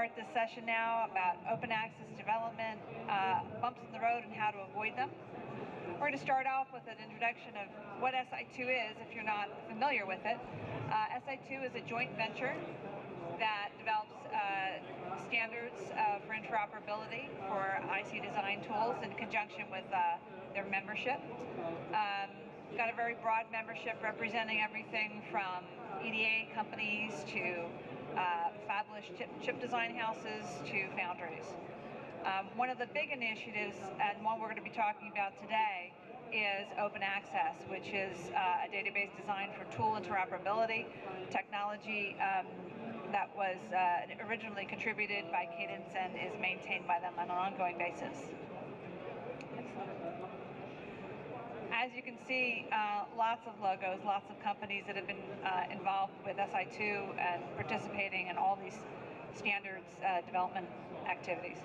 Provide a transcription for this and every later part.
start this session now about open access development, bumps in the road and how to avoid them. We're going to start off with an introduction of what SI2 is, if you're not familiar with it. SI2 is a joint venture that develops standards for interoperability for IC design tools in conjunction with their membership. Got a very broad membership representing everything from EDA companies to fabulous chip design houses to foundries. One of the big initiatives, and one we're going to be talking about today, is OpenAccess, which is a database designed for tool interoperability technology that was originally contributed by Cadence and is maintained by them on an ongoing basis. As you can see, lots of logos, lots of companies that have been involved with SI2 and participating in all these standards development activities.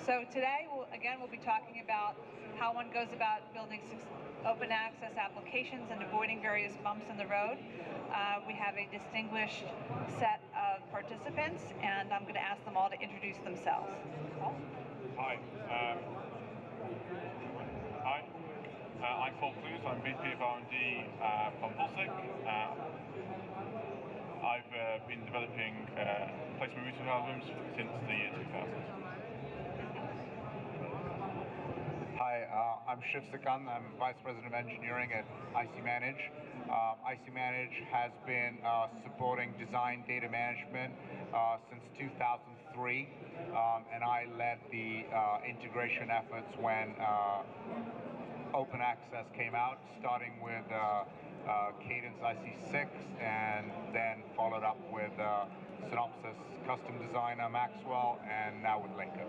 So today, we'll be talking about how one goes about building open access applications and avoiding various bumps in the road. We have a distinguished set of participants, and I'm going to ask them all to introduce themselves. Paul? Hi. I'm Paul Clues. I'm VP of R&D from Pulsic. I've been developing placement routing algorithms since the year 2000. Hi, I'm Shiv Sikand. I'm Vice President of Engineering at ICManage. ICManage has been supporting design data management since 2003, and I led the integration efforts when OpenAccess came out, starting with Cadence IC6, and then followed up with Synopsys Custom Designer Maxwell, and now with Lincoln.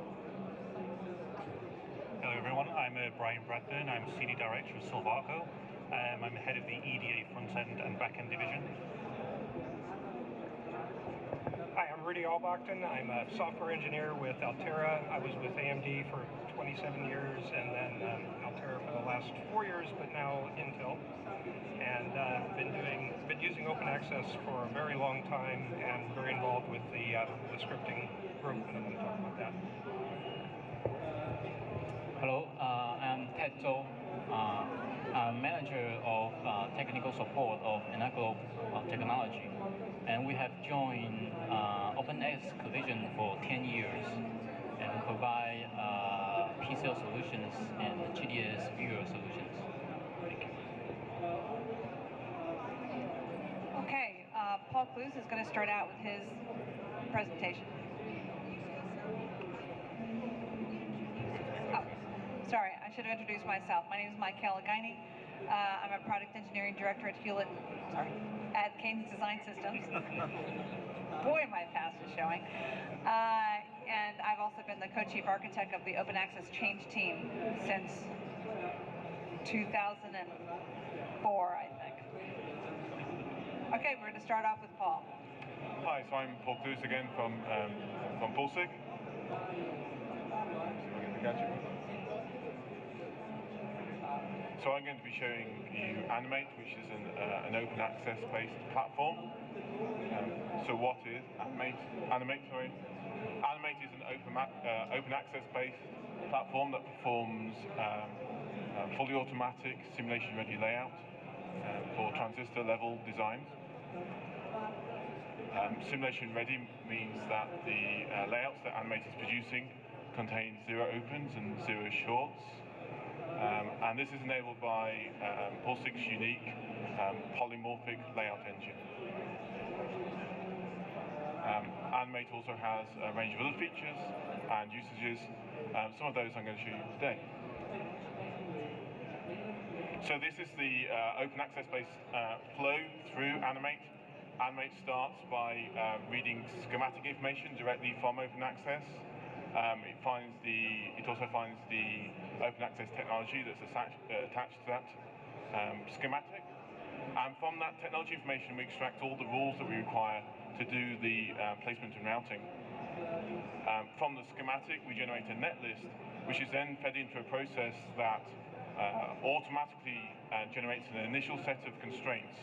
Hello everyone, I'm Brian Bradburn. I'm Senior Director of Silvaco. I'm head of the EDA front-end and back-end division. Hi, I'm Rudy Albachton. I'm a software engineer with Altera. I was with AMD for 27 years and then Altera for the last 4 years, but now Intel. And been using OpenAccess for a very long time and very involved with the scripting group, and I'm going to talk about that. Hello, I'm Ted Zhou. I'm manager of technical support of Enaglobe Technology, and we have joined OpenAccess Coalition for 10 years and provide PCL solutions and GDS viewer solutions. Thank you. Okay, Paul Clues is going to start out with his presentation. Sorry, I should have introduced myself. My name is Michaela Guiney. I'm a product engineering director at at Cadence Design Systems. Boy, my past is showing. And I've also been the co-chief architect of the OpenAccess change team since 2004, I think. Okay, we're going to start off with Paul. Hi, so I'm Paul Clues again from Pulsic. So I'm going to be showing you Animate, which is an open access-based platform. So what is Animate? Animate is an open access-based platform that performs fully automatic simulation-ready layout for transistor-level designs. Simulation-ready means that the layouts that Animate is producing contain 0 opens and 0 shorts. And this is enabled by Pulsic's unique polymorphic layout engine. Animate also has a range of other features and usages. Some of those I'm going to show you today. So this is the open access-based flow through Animate. Animate starts by reading schematic information directly from OpenAccess. It also finds the OpenAccess technology that's attached to that schematic. And from that technology information, we extract all the rules that we require to do the placement and routing. From the schematic, we generate a netlist, which is then fed into a process that automatically generates an initial set of constraints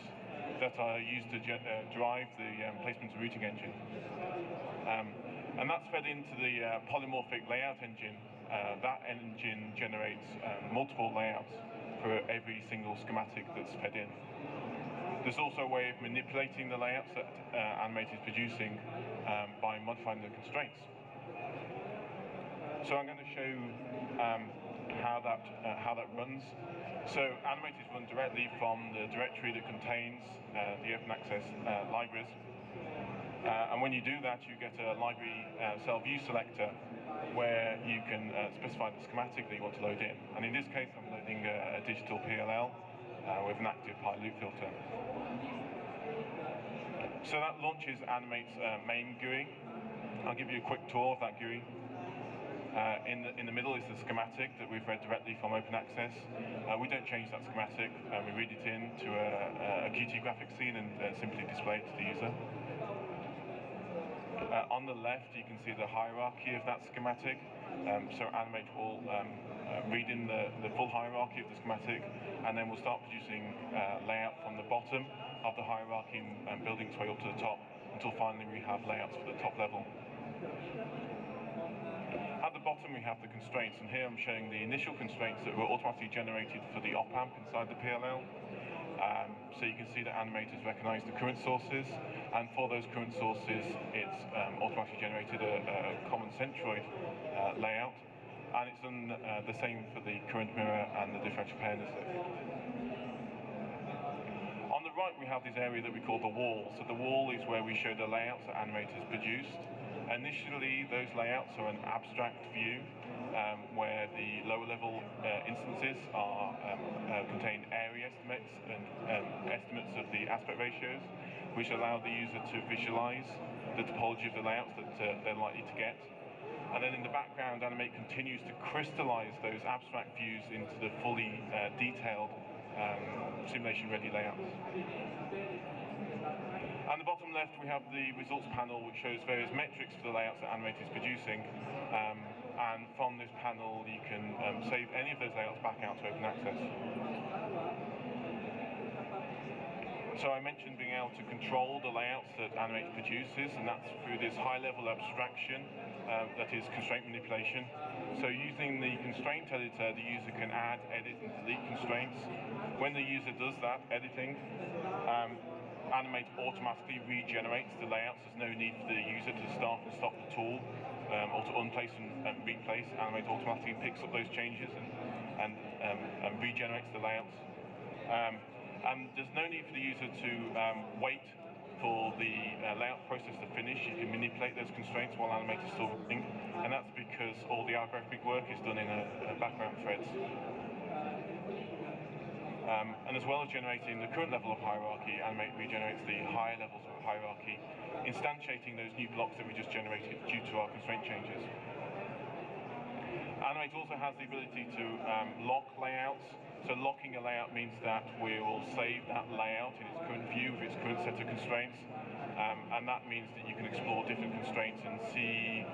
that are used to drive the placement and routing engine. And that's fed into the polymorphic layout engine. That engine generates multiple layouts for every single schematic that's fed in. There's also a way of manipulating the layouts that Animate is producing by modifying the constraints. So I'm going to show how that runs. So Animate is run directly from the directory that contains the OpenAccess libraries. And when you do that, you get a library cell view selector where you can specify the schematic that you want to load in. And in this case, I'm loading a digital PLL with an active pi loop filter. So that launches Animate's main GUI. I'll give you a quick tour of that GUI. In the middle is the schematic that we've read directly from OpenAccess. We don't change that schematic. We read it into a Qt graphics scene and simply display it to the user. On the left, you can see the hierarchy of that schematic. So Animate will read in the full hierarchy of the schematic, and then we'll start producing layout from the bottom of the hierarchy and building its way up to the top until finally we have layouts for the top level. At the bottom we have the constraints, and here I'm showing the initial constraints that were automatically generated for the op-amp inside the PLL. So you can see that Animate has recognized the current sources, and for those current sources it's automatically generated a common centroid layout, and it's done the same for the current mirror and the differential pairs. On the right we have this area that we call the wall. So the wall is where we show the layouts that Animate has produced. Initially those layouts are an abstract view where the lower level instances are contain area estimates and estimates of the aspect ratios, which allow the user to visualize the topology of the layouts that they're likely to get. And then in the background, Animate continues to crystallize those abstract views into the fully detailed simulation-ready layouts. On the bottom left, we have the results panel, which shows various metrics for the layouts that Animate is producing. And from this panel, you can save any of those layouts back out to OpenAccess. So I mentioned being able to control the layouts that Animate produces, and that's through this high-level abstraction that is constraint manipulation. So using the constraint editor, the user can add, edit, and delete constraints. When the user does that editing, Animate automatically regenerates the layouts. There's no need for the user to start and stop the tool or to unplace and replace. Animate automatically picks up those changes and regenerates the layouts. And there's no need for the user to wait for the layout process to finish. You can manipulate those constraints while Animate is still running, and that's because all the algorithmic work is done in a background threads. And as well as generating the current level of hierarchy, Animate regenerates the higher levels of hierarchy, instantiating those new blocks that we just generated due to our constraint changes. Animate also has the ability to lock layouts. So locking a layout means that we will save that layout in its current view with its current set of constraints, and that means that you can explore different constraints and see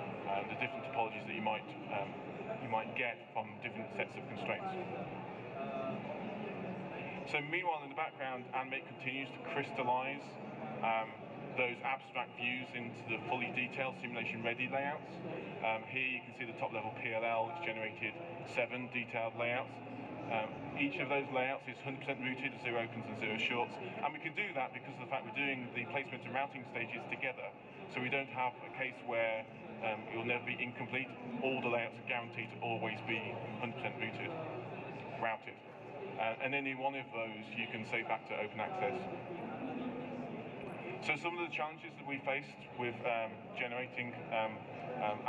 the different topologies that you might get from different sets of constraints. So meanwhile, in the background, Animate continues to crystallize those abstract views into the fully detailed simulation-ready layouts. Here you can see the top-level PLL, which generated 7 detailed layouts. Each of those layouts is 100% rooted, 0 opens and 0 shorts, and we can do that because of the fact we're doing the placement and routing stages together. So we don't have a case where it will never be incomplete. All the layouts are guaranteed to always be 100% routed. And any one of those you can save back to OpenAccess. So some of the challenges that we faced with generating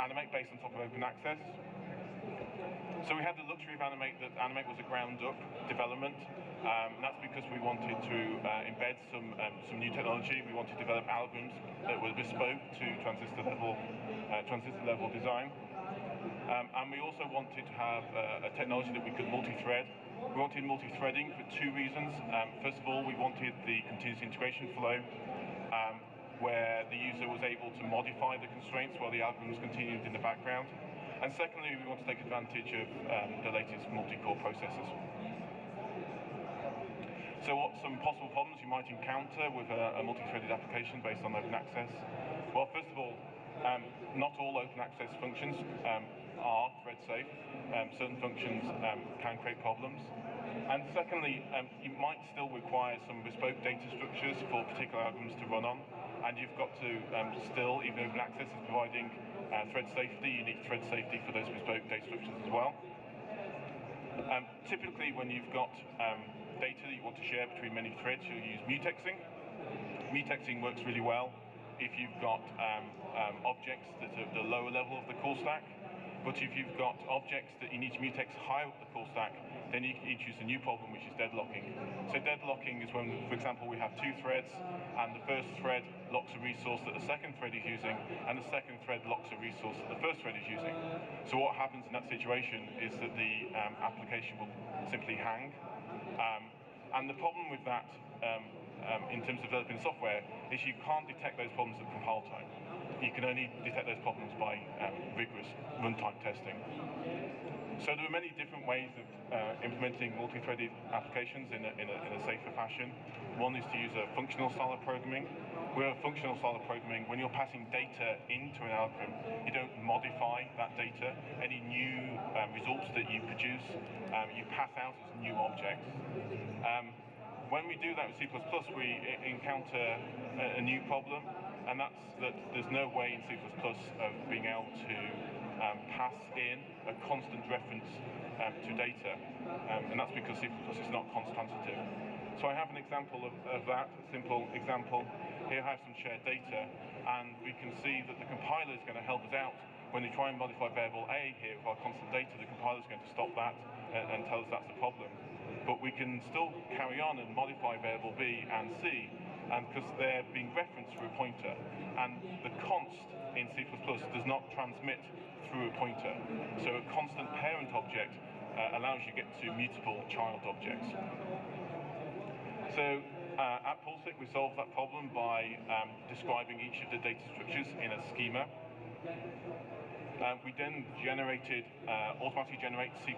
Animate based on top of OpenAccess. So we had the luxury of Animate that Animate was a ground-up development. And that's because we wanted to embed some new technology. We wanted to develop algorithms that were bespoke to transistor level design. And we also wanted to have a technology that we could multi-thread. We wanted multi-threading for 2 reasons. First of all, we wanted the continuous integration flow, where the user was able to modify the constraints while the algorithms continued in the background. And secondly, we want to take advantage of the latest multi-core processors. So what some possible problems you might encounter with a multi-threaded application based on OpenAccess? Well, first of all, not all OpenAccess functions are thread safe. Certain functions can create problems. And secondly, you might still require some bespoke data structures for particular algorithms to run on. And you've got to still, even though OpenAccess is providing thread safety, you need thread safety for those bespoke data structures as well. Typically, when you've got data that you want to share between many threads, you'll use mutexing. Mutexing works really well if you've got objects that are at the lower level of the call stack. But if you've got objects that you need to mutex higher up the call stack, then you introduce a new problem, which is deadlocking. So deadlocking is when, for example, we have two threads, and the first thread locks a resource that the second thread is using, and the second thread locks a resource that the first thread is using. So what happens in that situation is that the application will simply hang. And the problem with that, in terms of developing software, is you can't detect those problems at compile time. You can only detect those problems by rigorous runtime testing. So there are many different ways of implementing multi-threaded applications in a safer fashion. One is to use a functional style of programming. With a functional style of programming, when you're passing data into an algorithm, you don't modify that data. Any new results that you produce, you pass out as new objects. When we do that with C++, we encounter a new problem, and that's that there's no way in C++ of being able to pass in a constant reference to data, and that's because C++ is not const-transitive. So I have an example of that, a simple example. Here I have some shared data, and we can see that the compiler is going to help us out. When we try and modify variable A here with our constant data, the compiler is going to stop that and tell us that's the problem. But we can still carry on and modify variable B and C, and because they're being referenced through a pointer, and the const in C++ does not transmit through a pointer. So a constant parent object allows you to get to mutable child objects. So at Pulsic, we solved that problem by describing each of the data structures in a schema. We then automatically generate C++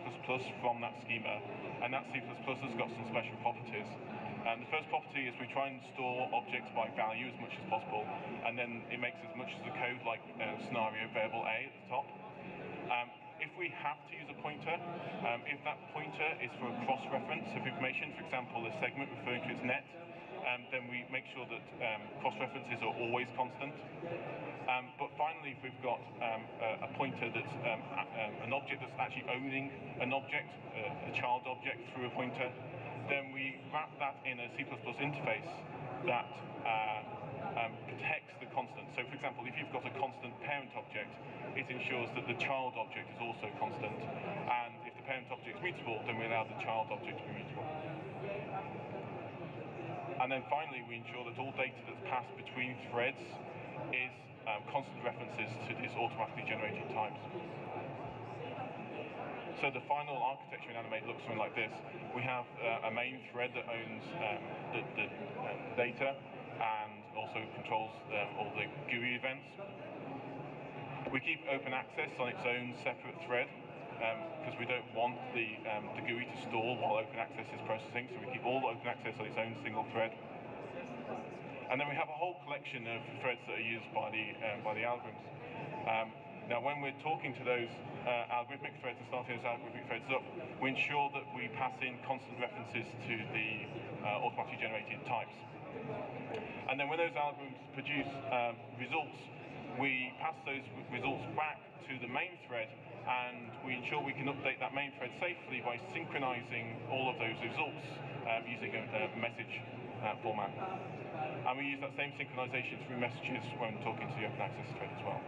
from that schema, and that C++ has got some special properties. The first property is we try and store objects by value as much as possible, and then it makes as much as the code like scenario variable A at the top. If we have to use a pointer, if that pointer is for a cross-reference of information, for example, a segment referring to its net, then we make sure that cross-references are always constant. But finally, if we've got a pointer that's an object that's actually owning an object, a child object through a pointer, then we wrap that in a C++ interface that protects the constant. So for example, if you've got a constant parent object, it ensures that the child object is also constant. And if the parent object is mutable, then we allow the child object to be mutable. And then finally, we ensure that all data that's passed between threads is constant references to these automatically generated types. So the final architecture in Animate looks something like this. We have a main thread that owns the data and also controls all the GUI events. We keep OpenAccess on its own separate thread because we don't want the GUI to stall while OpenAccess is processing, so we keep all OpenAccess on its own single thread. And then we have a whole collection of threads that are used by the algorithms. Now, when we're talking to those algorithmic threads and starting those algorithmic threads up, we ensure that we pass in constant references to the automatically generated types. And then when those algorithms produce results, we pass those results back to the main thread, and we ensure we can update that main thread safely by synchronizing all of those results using a message format. And we use that same synchronization through messages when talking to the OpenAccess thread as well.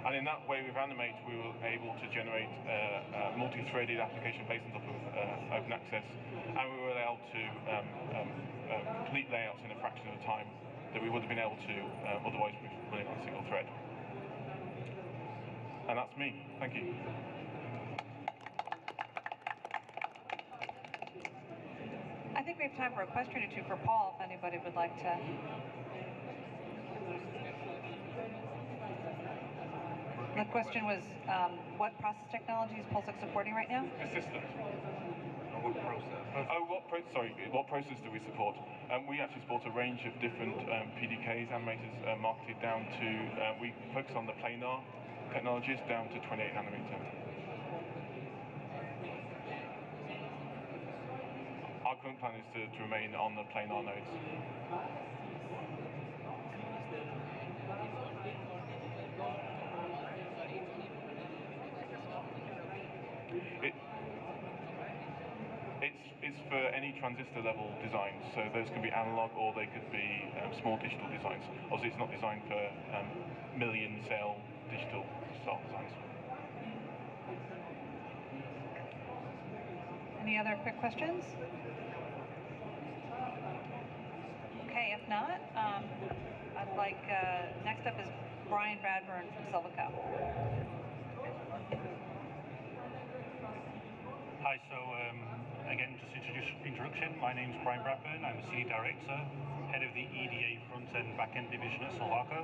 And in that way, with Animate, we were able to generate a multi-threaded application based on top of OpenAccess, and we were able to complete layouts in a fraction of the time that we would have been able to otherwise with running on a single thread. And that's me. Thank you. I think we have time for a question or two for Paul, if anybody would like to. The question was, what process technology is PulseX supporting right now? Persistent. What process? What process do we support? We actually support a range of different PDKs, animators, marketed down to, we focus on the planar technologies down to 28 nanometer. Our current plan is to remain on the planar nodes. It's for any transistor level designs, so those can be analog or they could be small digital designs. Obviously it's not designed for million cell digital cell designs. Any other quick questions? Okay, if not, I'd like, next up is Brian Bradburn from Silvaco. Hi, so again, just introduction. My name is Brian Bradburn. I'm a Senior Director, Head of the EDA Front-End Back-End Division at Silvaco.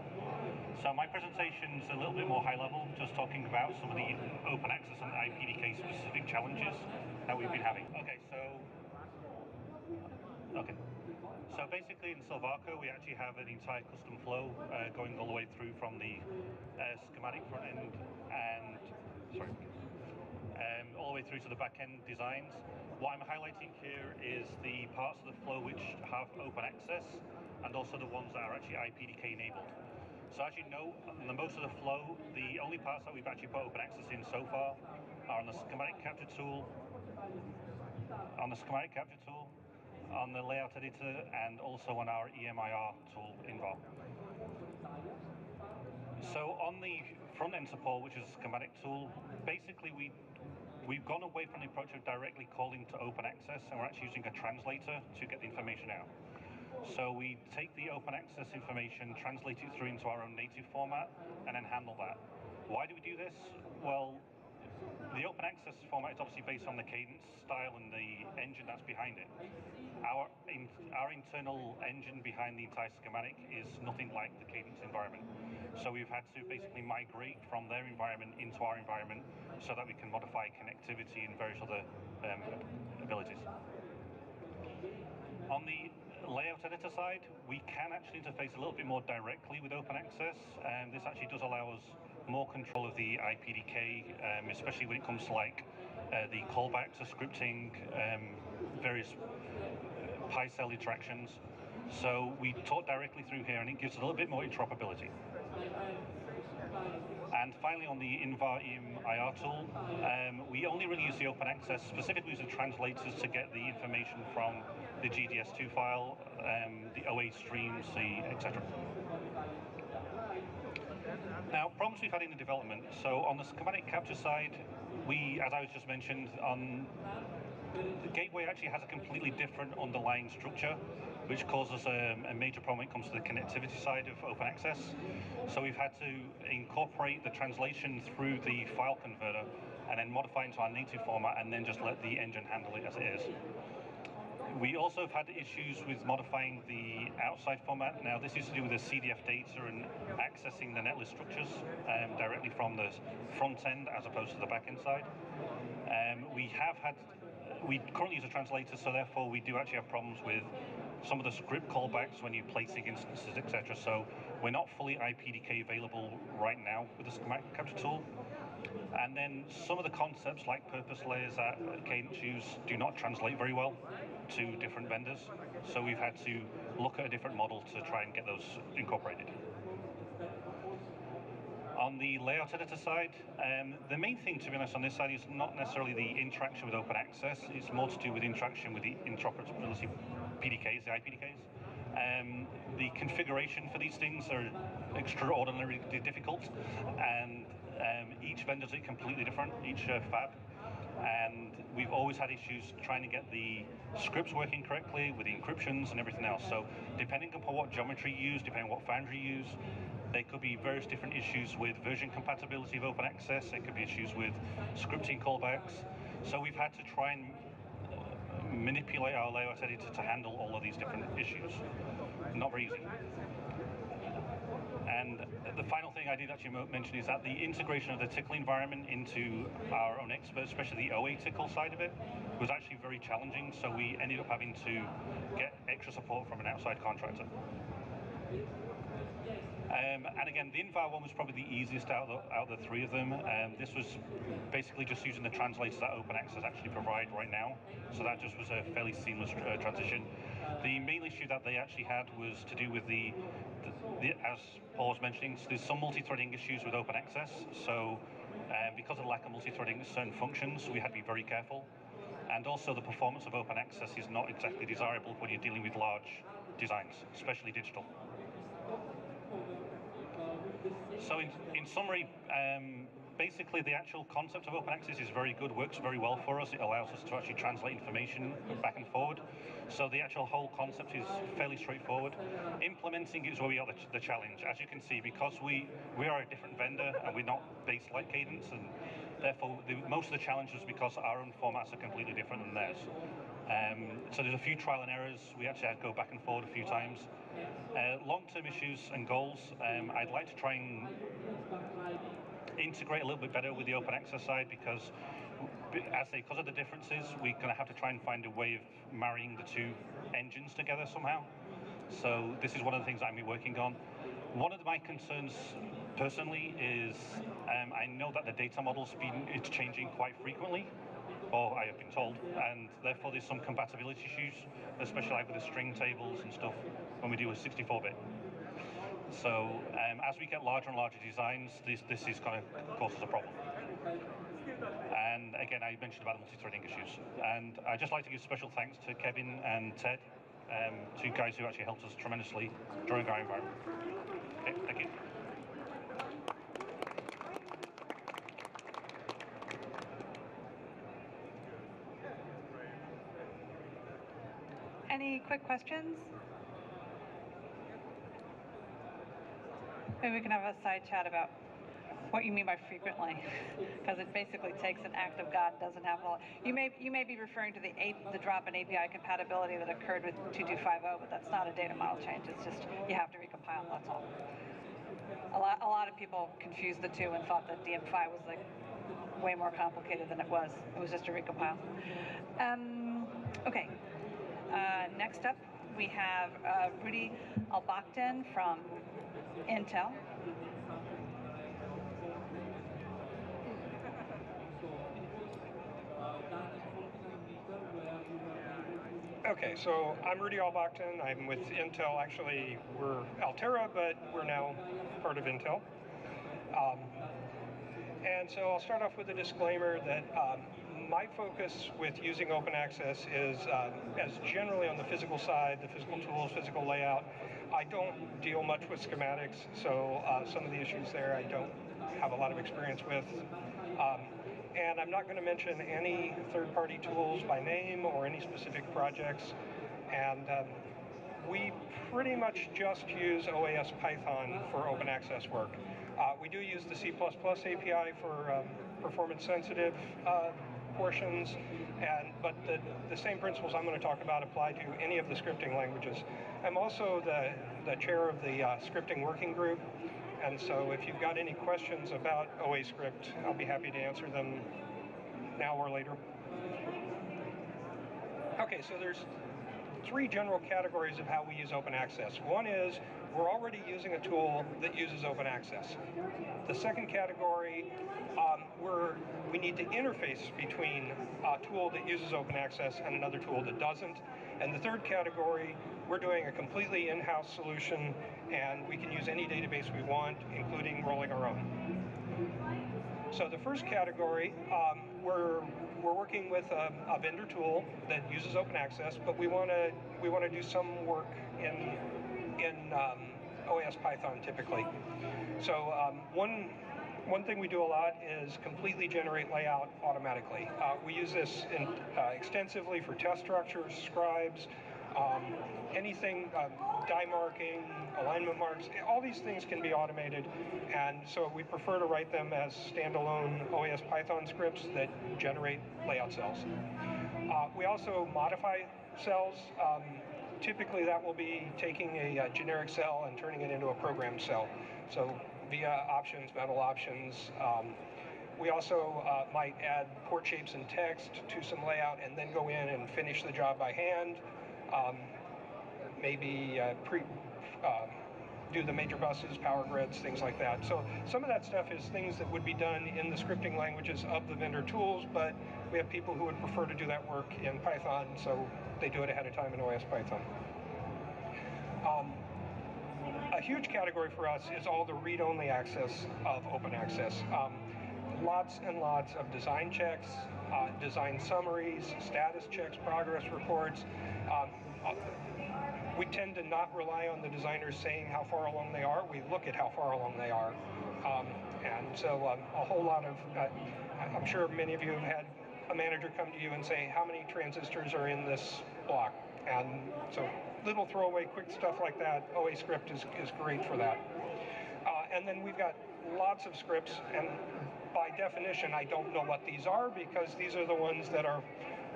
So my presentation is a little bit more high-level, just talking about some of the OpenAccess and IPDK specific challenges that we've been having. So basically in Silvaco, we actually have an entire custom flow going all the way through from the schematic front-end and, all the way through to the back-end designs. What I'm highlighting here is the parts of the flow which have open access and also the ones that are actually IPDK enabled. So as you know, on the most of the flow, the only parts that we've actually put open access in so far are on the Schematic Capture tool, on the layout editor, and also on our EMIR tool involved. So on the front-end support, which is a schematic tool, basically we've gone away from the approach of directly calling to OpenAccess, and we're actually using a translator to get the information out. So we take the OpenAccess information, translate it through into our own native format, and then handle that. Why do we do this? Well, the OpenAccess format is obviously based on the Cadence style and the engine that's behind it. Our internal engine behind the entire schematic is nothing like the Cadence environment. So we've had to basically migrate from their environment into our environment so that we can modify connectivity and various other abilities. On the layout editor side, we can actually interface a little bit more directly with OpenAccess, and this actually does allow us more control of the IPDK, especially when it comes to like the callbacks to scripting, various PyCell interactions. So we talk directly through here, and it gives a little bit more interoperability. And finally, on the INVAR EMIR tool, we only really use the OpenAccess, specifically use the translators to get the information from the GDS2 file, the OA streams, etc. Now, problems we've had in the development. So on the Schematic Capture side, as I was just mentioned, the gateway actually has a completely different underlying structure, which causes a major problem when it comes to the connectivity side of OpenAccess. So we've had to incorporate the translation through the file converter and then modify into our native format and then just let the engine handle it as it is. We also have had issues with modifying the outside format. Now this is to do with the CDF data and accessing the netlist structures directly from the front end as opposed to the back end side. We currently use a translator, so therefore we do actually have problems with some of the script callbacks when you're placing instances, etc. So we're not fully IPDK available right now with the Schematic Capture tool. And then some of the concepts like purpose layers that Cadence use do not translate very well to different vendors. So we've had to look at a different model to try and get those incorporated. On the layout editor side, the main thing, to be honest, on this side is not necessarily the interaction with OpenAccess. It's more to do with interaction with the interoperability PDKs, the IPDKs. The configuration for these things are extraordinarily difficult, and each vendor is completely different, each fab. And we've always had issues trying to get the scripts working correctly with the encryptions and everything else. So depending upon what geometry you use, depending on what foundry you use, there could be various different issues with version compatibility of OpenAccess. There could be issues with scripting callbacks. So we've had to try and manipulate our layout editor to handle all of these different issues. Not very easy. And the final thing I did actually mention is that the integration of the tickle environment into our own experts, especially the OA tickle side of it, was actually very challenging. So we ended up having to get extra support from an outside contractor. And again, the Inval one was probably the easiest out of the three of them. This was basically just using the translators that OpenAccess actually provide right now. So that just was a fairly seamless transition. The main issue that they actually had was to do with the as Paul was mentioning, so there's some multi-threading issues with OpenAccess. So because of the lack of multi-threading certain functions, we had to be very careful. And also the performance of OpenAccess is not exactly desirable when you're dealing with large designs, especially digital. So in summary, basically the actual concept of OpenAccess is very good, works very well for us. It allows us to actually translate information back and forward. So the actual whole concept is fairly straightforward. Implementing it is where we are the challenge. As you can see, because we are a different vendor and we're not based like Cadence, and therefore most of the challenge is because our own formats are completely different than theirs. So there's a few trial and errors. We actually had to go back and forward a few times. Long-term issues and goals, I'd like to try and integrate a little bit better with the OpenAccess side, because because of the differences, we're going to have to try and find a way of marrying the two engines together somehow. So this is one of the things I'm working on. One of my concerns personally is I know that the data model's it's changing quite frequently, or I have been told, and therefore there's some compatibility issues, especially like with the string tables and stuff when we deal with 64-bit. So as we get larger and larger designs, this is going to cause us a problem. And again, I mentioned about the multi-threading issues. And I'd just like to give special thanks to Kevin and Ted, two guys who actually helped us tremendously during our environment. Okay, thank you. Any quick questions? Maybe we can have a side chat about what you mean by frequently, because it basically takes an act of God and doesn't have all. You may be referring to the drop in API compatibility that occurred with 2250, but that's not a data model change. It's just you have to recompile. That's all. A lot of people confused the two and thought that DM5 was like way more complicated than it was. It was just a recompile. Okay. Next up, we have Rudy Albachtin from Intel. Okay, so I'm Rudy Albachtin. I'm with Intel. Actually, we're Altera, but we're now part of Intel. And so I'll start off with a disclaimer that my focus with using OpenAccess is as generally on the physical side, the physical tools, physical layout. I don't deal much with schematics, so some of the issues there I don't have a lot of experience with. And I'm not going to mention any third-party tools by name or any specific projects. And we pretty much just use OAS Python for OpenAccess work. We do use the C++ API for performance-sensitive portions, but the same principles I'm going to talk about apply to any of the scripting languages. I'm also the chair of the scripting working group, and so if you've got any questions about OA script, I'll be happy to answer them now or later. Okay, so there's three general categories of how we use OpenAccess. One is we're already using a tool that uses OpenAccess. The second category, we need to interface between a tool that uses OpenAccess and another tool that doesn't. And the third category, we're doing a completely in-house solution, and we can use any database we want, including rolling our own. So the first category, we're working with a vendor tool that uses OpenAccess, but we want to do some work in OAS Python typically. So one thing we do a lot is completely generate layout automatically. We use this extensively for test structures, scribes, anything, die marking, alignment marks, all these things can be automated, and so we prefer to write them as standalone OAS Python scripts that generate layout cells. We also modify cells. Typically that will be taking a generic cell and turning it into a programmed cell. so via options, metal options. We also might add port shapes and text to some layout and then go in and finish the job by hand. Maybe do the major buses, power grids, things like that. So some of that stuff is things that would be done in the scripting languages of the vendor tools, but we have people who would prefer to do that work in Python, so they do it ahead of time in OS Python. A huge category for us is all the read-only access of OpenAccess. Lots and lots of design checks, design summaries, status checks, progress reports. We tend to not rely on the designers saying how far along they are. We look at how far along they are. And so a whole lot of, I'm sure many of you have had a manager come to you and say, how many transistors are in this block? And so little throwaway quick stuff like that, OA script is great for that. And then we've got lots of scripts, and by definition, I don't know what these are because these are the ones that are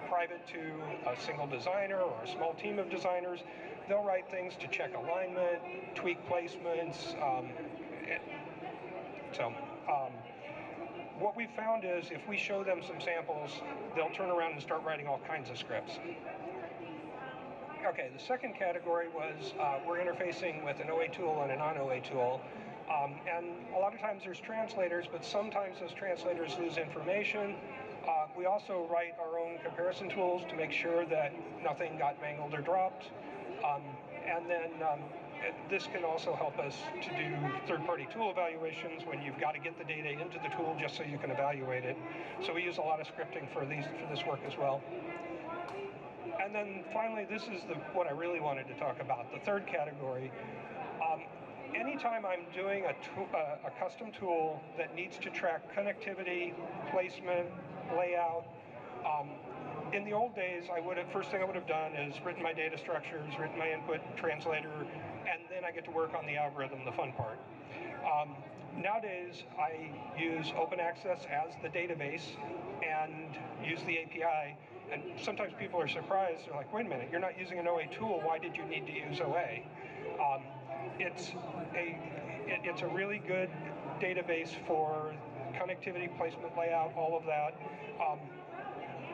private to a single designer or a small team of designers. They'll write things to check alignment, tweak placements. What we've found is if we show them some samples, they'll turn around and start writing all kinds of scripts. Okay, the second category was we're interfacing with an OA tool and a non-OA tool. And a lot of times there's translators, but sometimes those translators lose information. We also write our own comparison tools to make sure that nothing got mangled or dropped. And then this can also help us to do third-party tool evaluations when you've got to get the data into the tool just so you can evaluate it. So we use a lot of scripting for this work as well. And then finally, this is what I really wanted to talk about, the third category. Anytime I'm doing a custom tool that needs to track connectivity, placement, layout, in the old days, first thing I would have done is written my data structures, written my input translator, and then I get to work on the algorithm, the fun part. Nowadays, I use OpenAccess as the database and use the API. And sometimes people are surprised. They're like, wait a minute, you're not using an OA tool. Why did you need to use OA? It's a really good database for connectivity, placement, layout, all of that.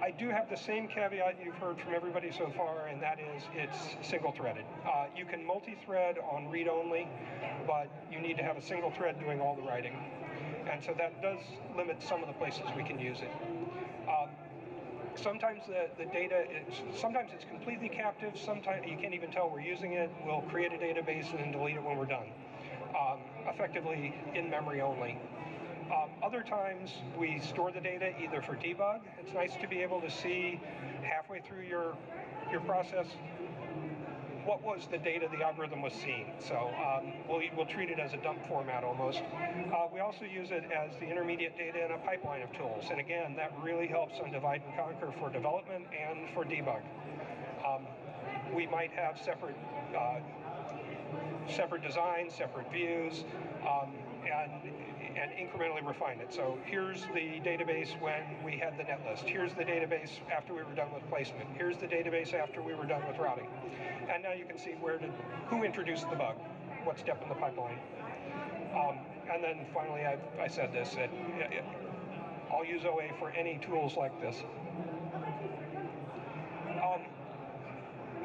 I do have the same caveat you've heard from everybody so far, and that is it's single-threaded. You can multi-thread on read-only, but you need to have a single thread doing all the writing. And so that does limit some of the places we can use it. Sometimes the data, sometimes it's completely captive. Sometimes you can't even tell we're using it. We'll create a database and then delete it when we're done. Effectively in memory only. Other times we store the data either for debug. It's nice to be able to see halfway through your process what was the data the algorithm was seeing. So we'll treat it as a dump format almost. We also use it as the intermediate data in a pipeline of tools. And again, that really helps on divide and conquer for development and for debug. We might have separate designs, separate views, and incrementally refine it. So here's the database when we had the net list. Here's the database after we were done with placement. Here's the database after we were done with routing. And now you can see who introduced the bug, what step in the pipeline. And then finally, I said this, I'll use OA for any tools like this.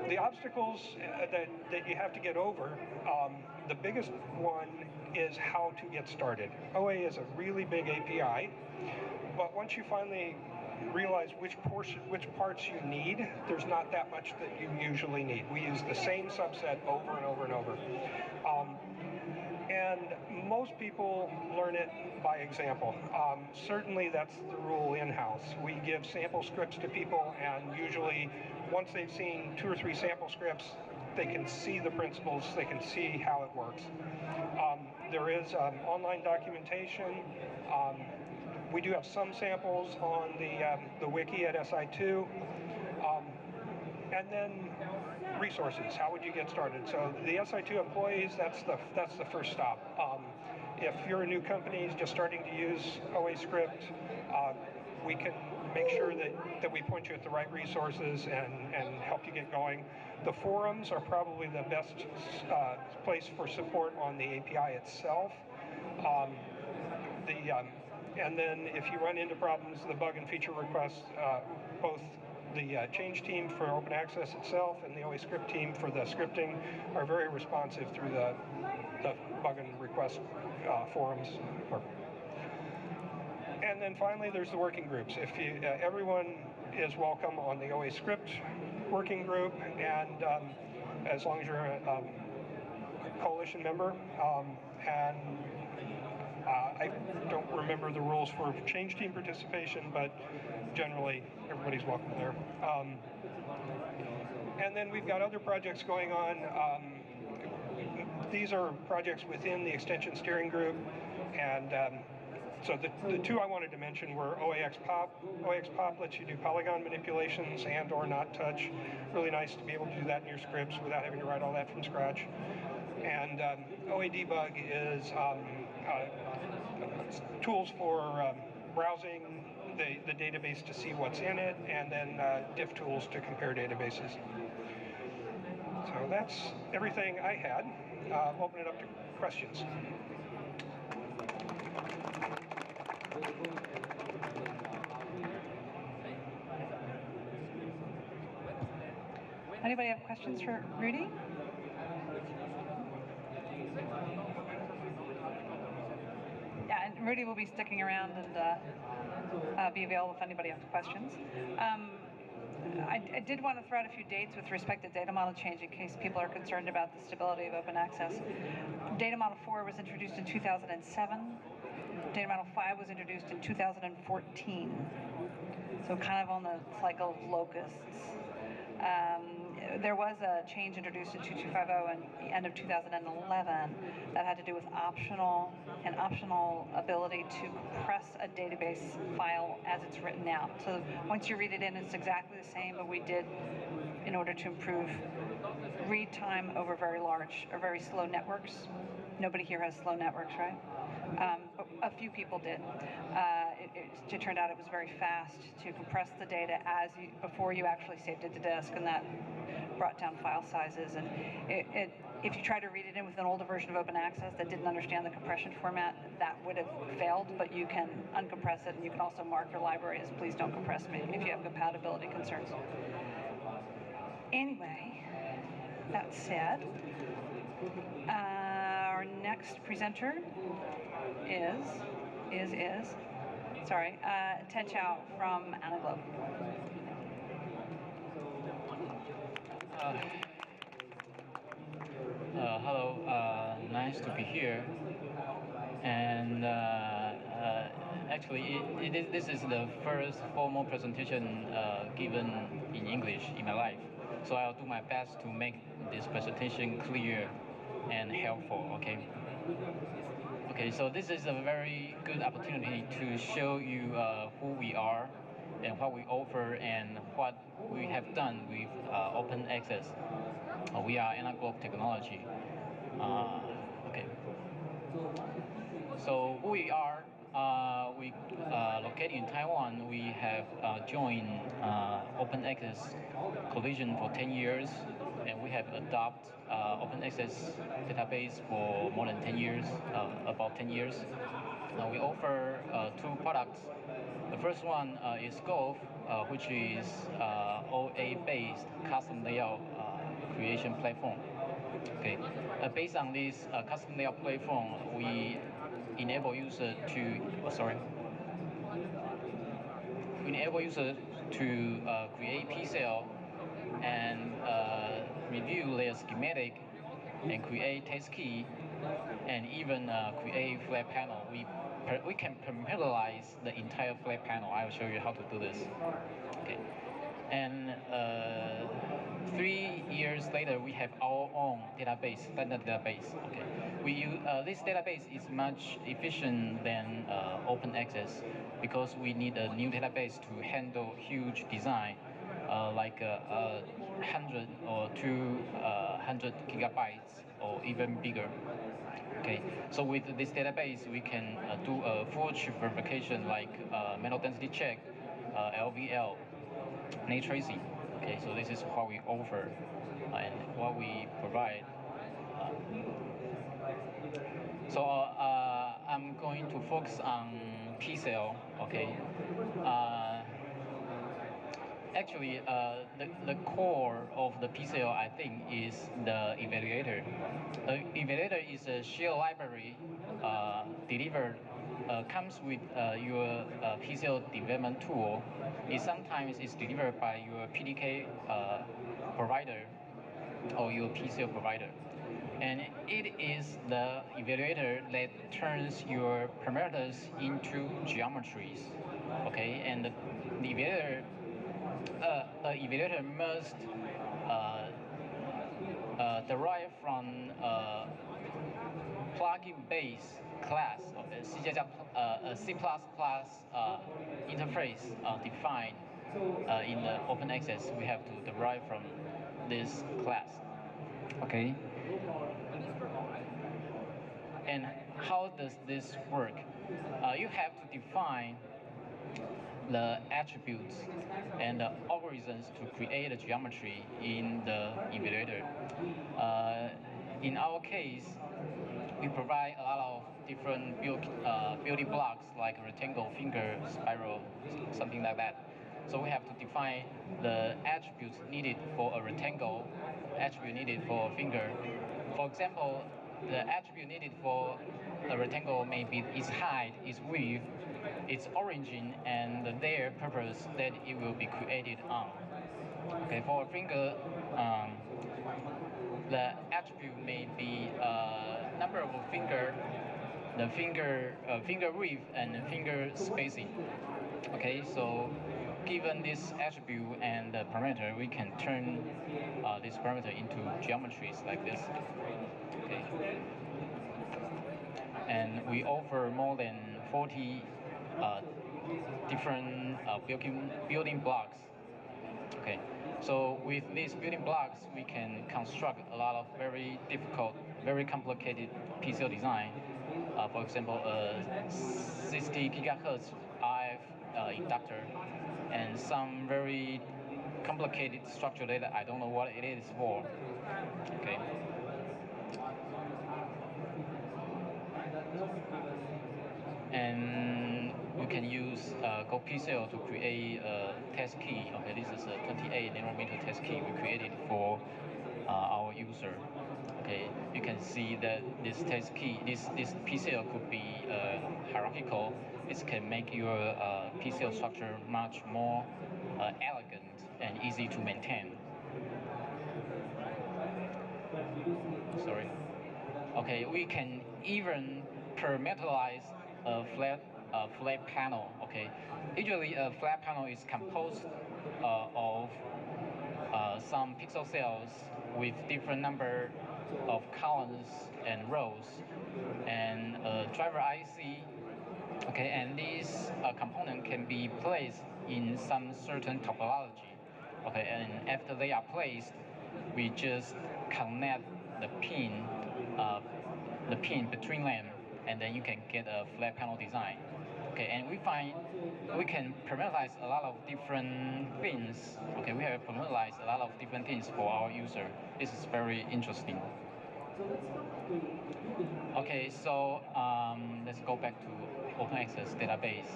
The obstacles that you have to get over, the biggest one is how to get started. OA is a really big API, but once you finally realize which parts you need, there's not that much that you usually need. We use the same subset over and over and over. And most people learn it by example. Certainly that's the rule in-house. We give sample scripts to people, and usually once they've seen 2 or 3 sample scripts, they can see the principles, they can see how it works. There is online documentation. We do have some samples on the wiki at SI2. And then resources, how would you get started? So the SI2 employees, that's the first stop. If you're a new company just starting to use OA script, we can make sure that we point you at the right resources and help you get going. The forums are probably the best place for support on the API itself. And then if you run into problems, the bug and feature requests, both the change team for OpenAccess itself and the OA script team for the scripting are very responsive through the bug and request forums. And then finally, there's the working groups. If you, everyone is welcome on the OA script working group, and as long as you're a coalition member, and I don't remember the rules for change team participation, but generally everybody's welcome there. And then we've got other projects going on. These are projects within the extension steering group, and so the two I wanted to mention were OAX Pop. OAX Pop lets you do polygon manipulations and or not touch. Really nice to be able to do that in your scripts without having to write all that from scratch. And OA Debug is tools for browsing the database to see what's in it, and then diff tools to compare databases. So that's everything I had. I'll open it up to questions. Anybody have questions for Rudy? Yeah, and Rudy will be sticking around and be available if anybody has questions. I did want to throw out a few dates with respect to data model change in case people are concerned about the stability of OpenAccess. Data model 4 was introduced in 2007. Data model 5 was introduced in 2014. So kind of on the cycle of locusts. There was a change introduced in 2250 at the end of 2011 that had to do with optional ability to compress a database file as it's written out. So once you read it in, it's exactly the same, but we did, in order to improve read time over very large or very slow networks. Nobody here has slow networks, right? But a few people did. It turned out it was very fast to compress the data before you actually saved it to disk, and that brought down file sizes. And if you try to read it in with an older version of OpenAccess that didn't understand the compression format, that would have failed, but you can uncompress it, and you can also mark your library as please don't compress me if you have compatibility concerns. Anyway, that said, our next presenter is Ted Chow from Anaglobe. Hello, nice to be here. And actually, this is the first formal presentation given in English in my life. So I'll do my best to make this presentation clear and helpful, okay? Okay, so this is a very good opportunity to show you who we are and what we offer and what we have done with OpenAccess. We are Anaglobe Technology. Okay. So who we are, we located in Taiwan. We have joined OpenAccess Coalition for 10 years, and we have adopted OpenAccess Database for more than 10 years, about 10 years. We offer two products. The first one is Golf, which is OA-based custom layout creation platform. Okay, based on this custom layout platform, we enable user to create pixel and review their schematic and create TestKey and even create flat panel. We can parameterize the entire flat panel. I will show you how to do this. Okay, and 3 years later, we have our own database, standard database. Okay, we use this database is much efficient than OpenAccess because we need a new database to handle huge design, like 100 or 200 gigabytes or even bigger. Okay, so with this database, we can do a full chip verification like manual density check, LVL, net tracing. Okay, so this is what we offer and what we provide. I'm going to focus on PCL. Okay. Actually, the core of the PCL, I think, is the Evaluator. Evaluator is a shared library delivered, comes with your PCL development tool. It sometimes is delivered by your PDK provider or your PCL provider. And it is the evaluator that turns your parameters into geometries. Okay, and the evaluator must derive from plugin-based class of a C++ interface defined in the OpenAccess. We have to derive from this class. Okay. And how does this work? You have to define the attributes and the algorithms to create a geometry in the evaluator. In our case, we provide a lot of different building blocks like rectangle, finger, spiral, something like that. So we have to define the attributes needed for a rectangle, attribute needed for a finger. For example, the attribute needed for a rectangle may be its height, its width, its origin, and their purpose that it will be created on. Okay, for a finger, the attribute may be number of finger, the finger width, and finger spacing. Okay, so given this attribute and the parameter, we can turn this parameter into geometries like this. Okay. And we offer more than 40 different building blocks. Okay. So with these building blocks, we can construct a lot of very difficult, very complicated PCL design. For example, a 60 gigahertz RF inductor, and some very complicated structure that I don't know what it is for. Okay. And you can use Go PCL to create a TestKey. Okay, this is a 28 nanometer TestKey we created for our user. Okay, you can see that this TestKey, this PCL could be hierarchical. It can make your PCL structure much more elegant and easy to maintain. Sorry. Okay, we can even parameterize a flat panel. Okay, usually a flat panel is composed of some pixel cells with different number of columns and rows, and a driver IC. Okay, and these component can be placed in some certain topology. Okay, and after they are placed, we just connect the pin between them, and then you can get a flat panel design. Okay, and we find we can parameterize a lot of different things. Okay, we have parameterized a lot of different things for our user. This is very interesting. Okay, so let's go back to OpenAccess Database.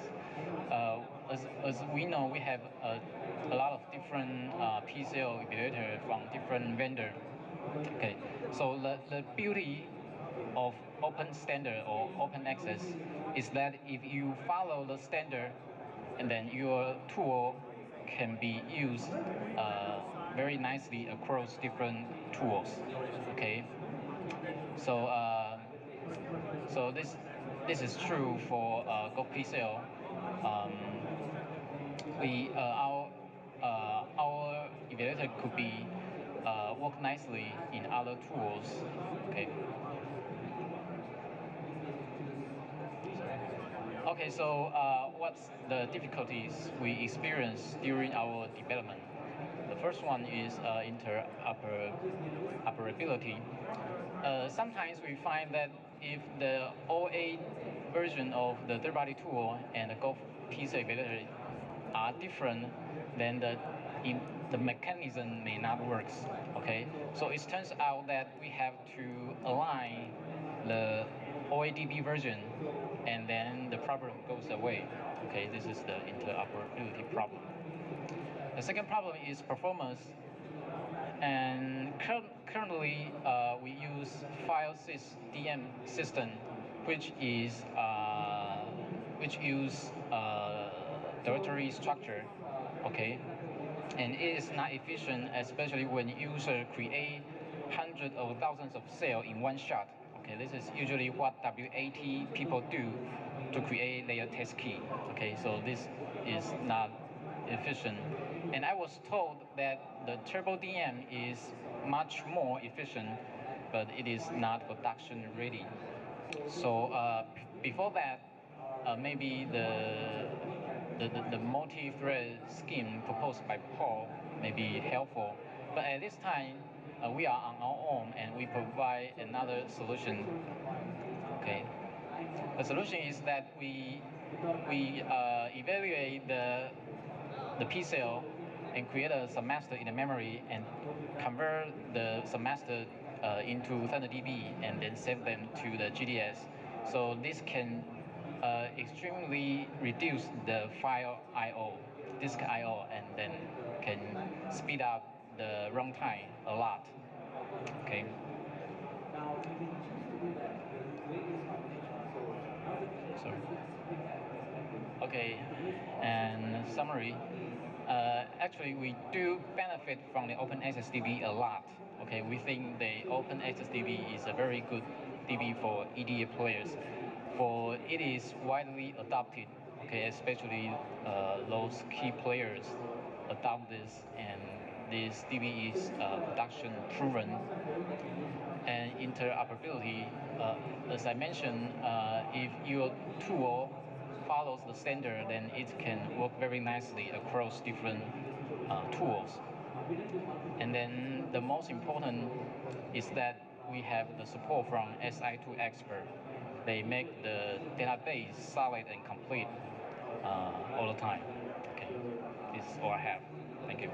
As we know, we have a lot of different PCL evaluator from different vendors. Okay, so the beauty of open standard or open access is that if you follow the standard, and then your tool can be used very nicely across different tools. Okay, so so this is true for Go PCL. Our evaluator could be work nicely in other tools. Okay. Okay, so what's the difficulties we experience during our development? The first one is interoperability. Sometimes we find that if the OA version of the third-party tool and the Go PCL evaluator are different, then the mechanism may not work. Okay, so it turns out that we have to align the OADB version, and then the problem goes away. Okay, this is the interoperability problem. The second problem is performance. And currently, we use FileSys DM system, which use directory structure, okay, and it is not efficient, especially when user create hundreds or thousands of cells in one shot. Okay, this is usually what WAT people do to create their TestKey. Okay, so this is not efficient. And I was told that the Turbo DM is much more efficient, but it is not production ready. So before that, maybe the multi-thread scheme proposed by Paul may be helpful. But at this time, we are on our own, and we provide another solution. Okay. The solution is that we evaluate the P cell and create a submaster in the memory and convert the submaster into ThunderDB and then save them to the GDS. So this can extremely reduce the file I/O, disk I/O, and then can speed up the runtime a lot. Okay. So, okay, and summary. Actually, we do benefit from the OpenAccess DB a lot. Okay, we think the OpenAccess DB is a very good DB for EDA players, for it is widely adopted. Okay, especially those key players adopt this, and this DB is production proven. And interoperability, as I mentioned, if your tool follows the standard, then it can work very nicely across different tools. And then the most important is that we have the support from SI2 expert. They make the database solid and complete all the time. Okay, this is all I have. Thank you.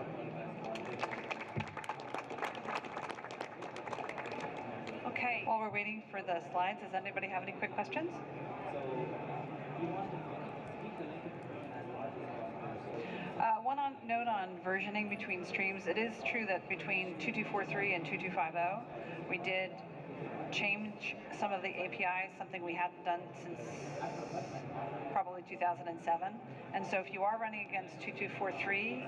Okay, while we're waiting for the slides, does anybody have any quick questions? One note on versioning between streams. It is true that between 2243 and 2250, we did change some of the APIs, something we hadn't done since probably 2007. And so if you are running against 2243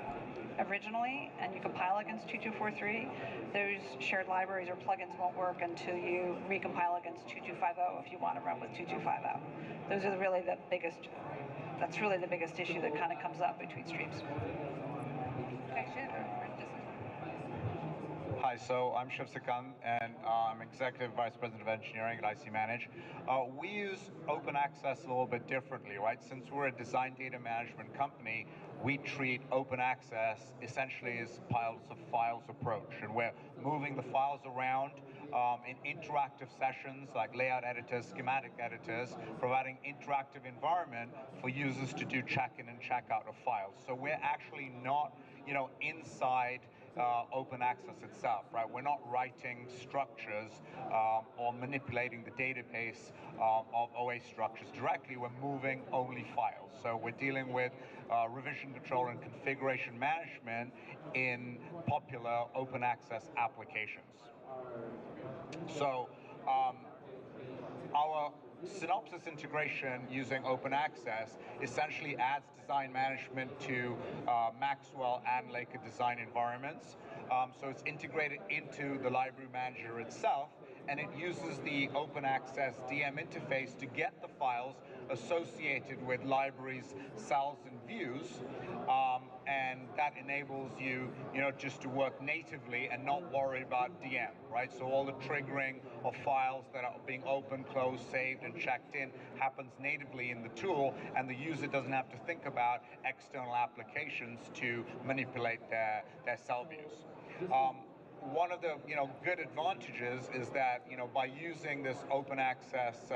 originally and you compile against 2243, those shared libraries or plugins won't work until you recompile against 2250 if you want to run with 2250. Those are really the biggest, that's really the biggest issue that kind of comes up between streams. Okay, sure. Hi, so I'm Shiv Sikand, and I'm Executive Vice President of Engineering at IC Manage. We use OpenAccess a little bit differently, right? Since we're a design data management company, we treat OpenAccess essentially as piles of files approach, and we're moving the files around in interactive sessions like layout editors, schematic editors, providing interactive environment for users to do check-in and check-out of files. So we're actually not, inside OpenAccess itself, right? We're not writing structures or manipulating the database of OA structures directly. We're moving only files. So we're dealing with revision control and configuration management in popular OpenAccess applications. So our Synopsys integration using OpenAccess essentially adds design management to Maxwell and Laker design environments. So it's integrated into the library manager itself, and it uses the OpenAccess DM interface to get the files associated with libraries, cells, and views, and that enables you, just to work natively and not worry about DM, right? So all the triggering of files that are being opened, closed, saved, and checked in happens natively in the tool, and the user doesn't have to think about external applications to manipulate their cell views. One of the good advantages is that by using this OpenAccess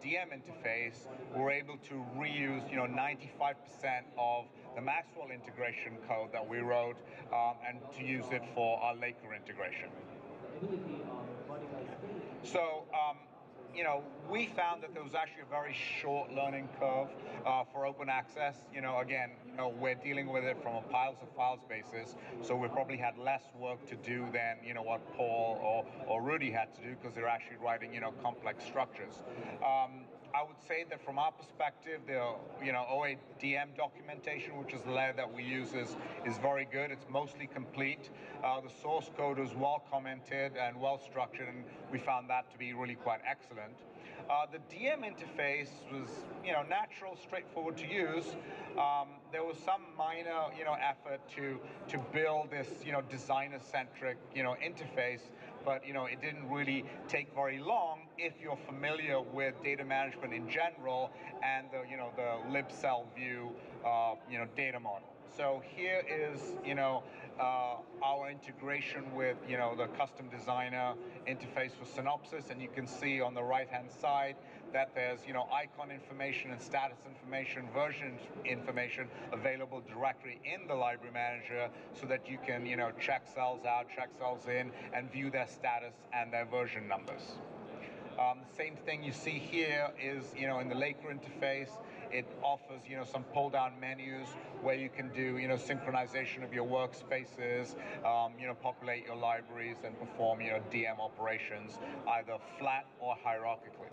DM interface, we're able to reuse 95% of the Maxwell integration code that we wrote and to use it for our Laker integration. So, you know, we found that there was actually a very short learning curve for OpenAccess. You know, again, you know, we're dealing with it from a piles of files basis, so we probably had less work to do than, you know, what Paul or Rudy had to do, because they're actually writing, you know, complex structures. I would say that from our perspective, the, you know, OA DM documentation, which is the layer that we use, is very good. It's mostly complete. The source code is well commented and well structured, and we found that to be really quite excellent. The DM interface was, you know, natural, straightforward to use. There was some minor, you know, effort to build this, you know, designer-centric, you know, interface, but, you know, it didn't really take very long if you're familiar with data management in general and the, you know, the libcell view, you know, data model. So here is, you know, our integration with, you know, the custom designer interface for Synopsys, and you can see on the right-hand side that there's, you know, icon information and status information, version information available directly in the library manager, so that you can, you know, check cells out, check cells in, and view their status and their version numbers. The same thing you see here is, you know, in the Laker interface, it offers, you know, some pull-down menus where you can do, you know, synchronization of your workspaces, you know, populate your libraries and perform, you know, DM operations, either flat or hierarchically.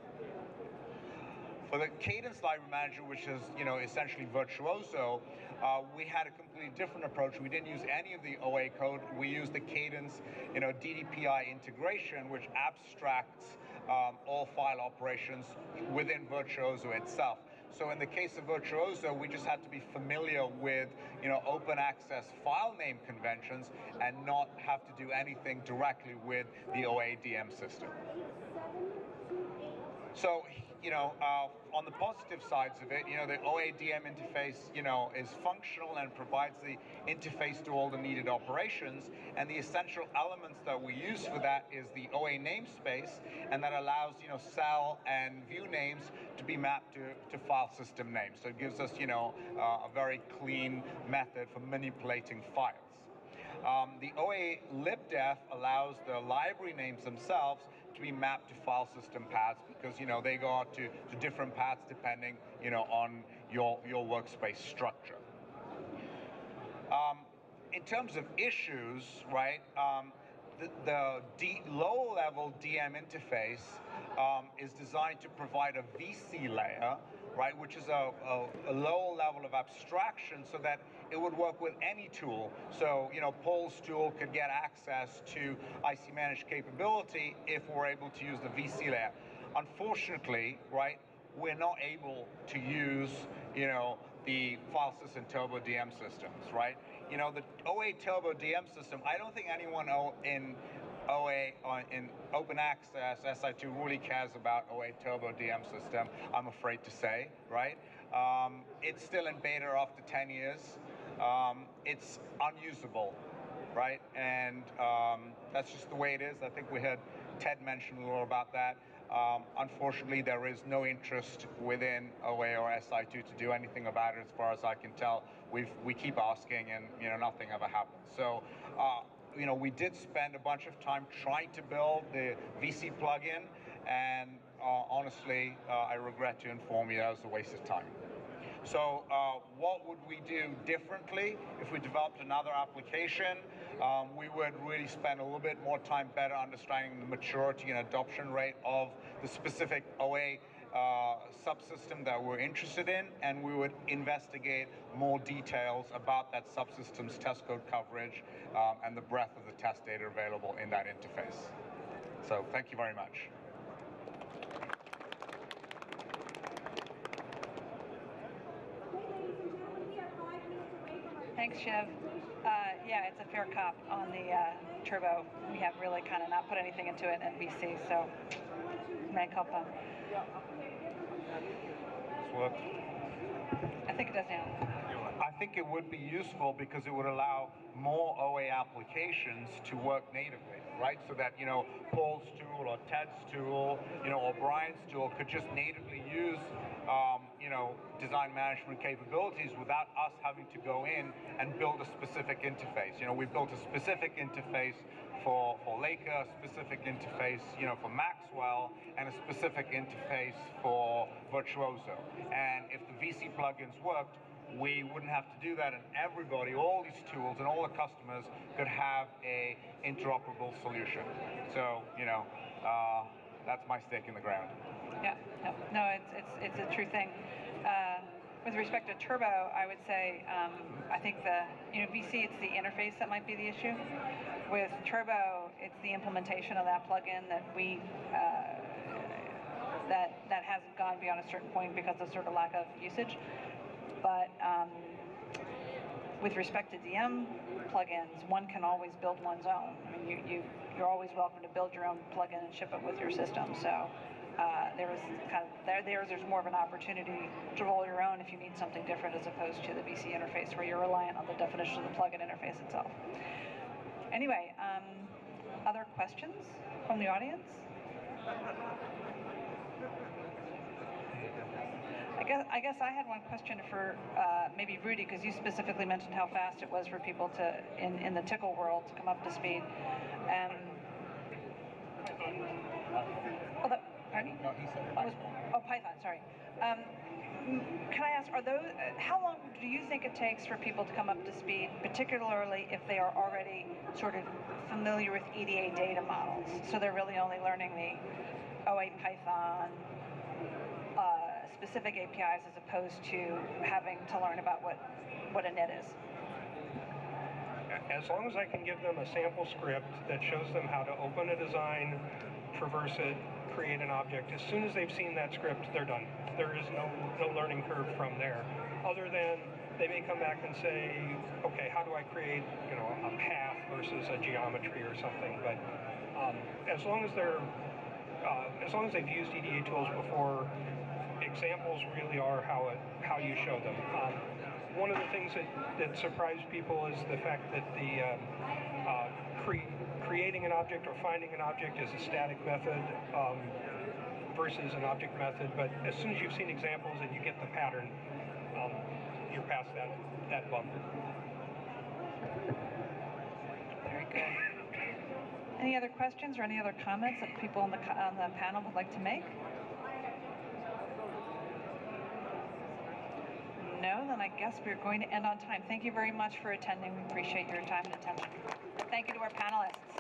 For the Cadence Library Manager, which is, you know, essentially Virtuoso, we had a completely different approach. We didn't use any of the OA code. We used the Cadence, you know, DDPI integration, which abstracts all file operations within Virtuoso itself. So in the case of Virtuoso, we just had to be familiar with, you know, OpenAccess file name conventions and not have to do anything directly with the OA DM system. So, you know, on the positive sides of it, you know, the OA DM interface, you know, is functional and provides the interface to all the needed operations. And the essential elements that we use for that is the OA namespace, and that allows, you know, cell and view names to be mapped to file system names. So it gives us, you know, a very clean method for manipulating files. The OA libdef allows the library names themselves to be mapped to file system paths, because, you know, they go out to different paths depending, you know, on your workspace structure. In terms of issues, right, the low-level DM interface is designed to provide a VC layer, right, which is a lower level of abstraction, so that it would work with any tool. So, you know, Paul's tool could get access to IC Manage capability if we're able to use the VC layer. Unfortunately, right, we're not able to use, you know, the file system Turbo DM systems, right? You know, the OA Turbo DM system, I don't think anyone in OA in OpenAccess SI2 really cares about OA Turbo DM system, I'm afraid to say, right? It's still in beta after 10 years. It's unusable, right? And that's just the way it is. I think we heard Ted mention a little about that. Unfortunately, there is no interest within OA or SI2 to do anything about it, as far as I can tell. We keep asking, and, you know, nothing ever happens. So, you know, we did spend a bunch of time trying to build the VC plugin, and honestly, I regret to inform you that was a waste of time. So what would we do differently if we developed another application? We would really spend a little bit more time better understanding the maturity and adoption rate of the specific OA subsystem that we're interested in, and we would investigate more details about that subsystem's test code coverage and the breadth of the test data available in that interface. So thank you very much. Thanks, Shiv. Yeah, it's a fair cop on the Turbo. We have really kind of not put anything into it at VC, so mea culpa. I think it does now. I think it would be useful because it would allow more OA applications to work natively, right? So that, you know, Paul's tool or Ted's tool, you know, or Brian's tool could just natively use design management capabilities without us having to go in and build a specific interface. We built a specific interface for Laker, a specific interface, for Maxwell, and a specific interface for Virtuoso. And if the VC plugins worked, we wouldn't have to do that, and everybody, all these tools, and all the customers could have a interoperable solution. So, that's my stake in the ground. Yeah, no, it's a true thing. With respect to Turbo, I would say I think VC, it's the interface that might be the issue. With Turbo, it's the implementation of that plugin that we that hasn't gone beyond a certain point because of sort of lack of usage. But with respect to DM plugins, one can always build one's own. I mean, you're always welcome to build your own plugin and ship it with your system. So there's more of an opportunity to roll your own if you need something different as opposed to the VC interface where you're reliant on the definition of the plugin interface itself. Anyway, other questions from the audience? I guess I had one question for maybe Rudy, because you specifically mentioned how fast it was for people to, in the Tickle world, to come up to speed. Pardon? No, he said Python. Oh, Python, sorry. Can I ask, how long do you think it takes for people to come up to speed, particularly if they are already sort of familiar with EDA data models? So they're really only learning the OA Python specific APIs as opposed to having to learn about what a net is. As long as I can give them a sample script that shows them how to open a design, traverse it, create an object, as soon as they've seen that script, they're done. There is no learning curve from there, other than they may come back and say, okay, how do I create a path versus a geometry or something? But as long as they've used EDA tools before, examples really are how you show them. One of the things that surprised people is the fact that the creating an object or finding an object is a static method versus an object method. But as soon as you've seen examples and you get the pattern, you're past that bump. Very good. Any other questions or any other comments that people on the panel would like to make? No, then I guess we're going to end on time. Thank you very much for attending. We appreciate your time and attention. Thank you to our panelists.